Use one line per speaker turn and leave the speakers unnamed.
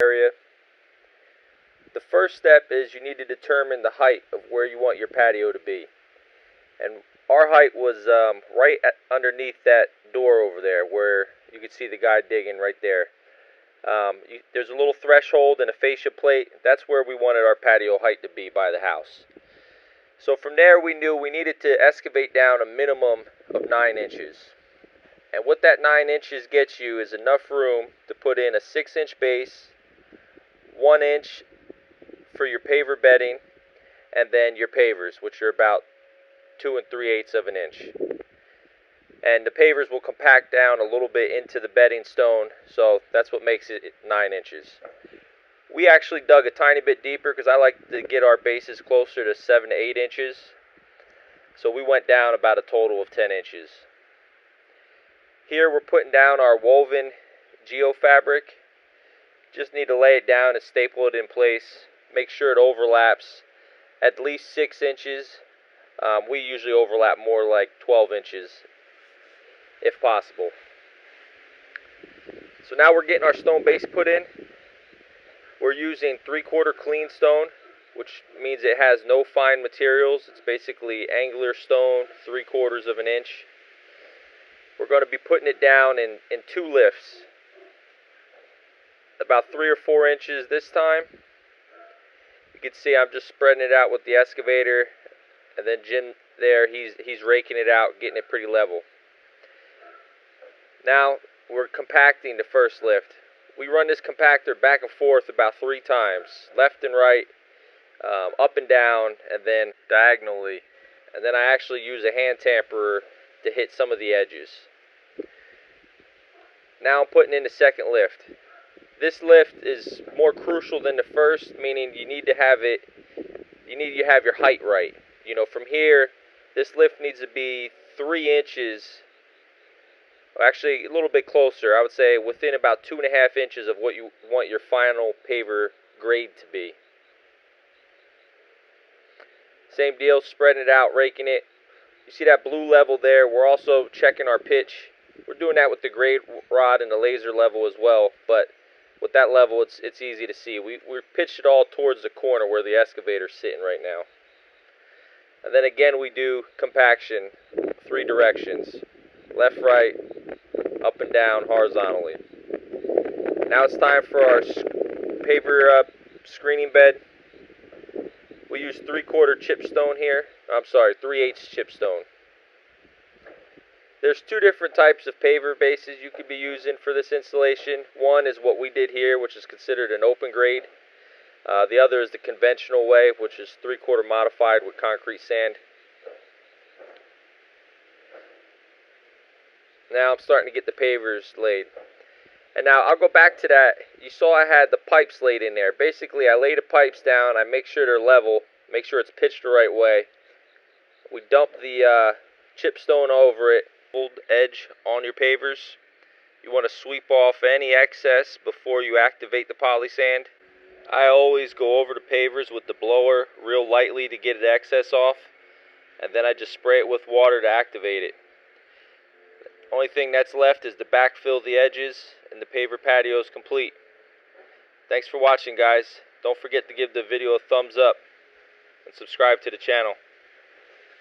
area. The first step is you need to determine the height of where you want your patio to be. And our height was underneath that door over there where you can see the guy digging right there. There's a little threshold and a fascia plate. That's where we wanted our patio height to be by the house. So from there we knew we needed to excavate down a minimum of 9 inches. And what that 9 inches gets you is enough room to put in a 6-inch base, 1 inch for your paver bedding, and then your pavers, which are about 2 3/8 of an inch. And the pavers will compact down a little bit into the bedding stone, so that's what makes it 9 inches. We actually dug a tiny bit deeper because I like to get our bases closer to 7 to 8 inches. So we went down about a total of 10 inches. Here we're putting down our woven geofabric. Just need to lay it down and staple it in place. Make sure it overlaps at least 6 inches. We usually overlap more like 12 inches if possible. So now we're getting our stone base put in. We're using 3/4 clean stone, which means it has no fine materials. It's basically angular stone, 3/4 of an inch. We're going to be putting it down in 2 lifts, about 3 or 4 inches this time. You can see I'm just spreading it out with the excavator, and then Jim there, he's raking it out, getting it pretty level. Now we're compacting the first lift. We run this compactor back and forth about 3 times, left and right, up and down, and then diagonally. And then I actually use a hand tamperer to hit some of the edges. Now I'm putting in the second lift. This lift is more crucial than the first, meaning you need to have your height right. You know, from here, this lift needs to be 3 inches. Actually, a little bit closer. I would say within about 2.5 inches of what you want your final paver grade to be. Same deal, spreading it out, raking it. You see that blue level there? We're also checking our pitch. We're doing that with the grade rod and the laser level as well, but with that level, it's easy to see. We pitched it all towards the corner where the excavator's sitting right now. And then again, we do compaction, 3 directions. Left, right, up and down horizontally. Now it's time for our paver screening bed. We use 3/4 chipstone here. I'm sorry, 3/8 chipstone. There's 2 different types of paver bases you could be using for this installation. One is what we did here, which is considered an open grade. The other is the conventional way, which is 3/4 modified with concrete sand. Now I'm starting to get the pavers laid. And now I'll go back to that. You saw I had the pipes laid in there. Basically, I lay the pipes down. I make sure they're level. Make sure it's pitched the right way. We dump the chipstone over it. Full edge on your pavers. You want to sweep off any excess before you activate the poly sand. I always go over the pavers with the blower real lightly to get the excess off. And then I just spray it with water to activate it. Only thing that's left is to backfill the edges, and the paver patio is complete. Thanks for watching, guys. Don't forget to give the video a thumbs up and subscribe to the channel.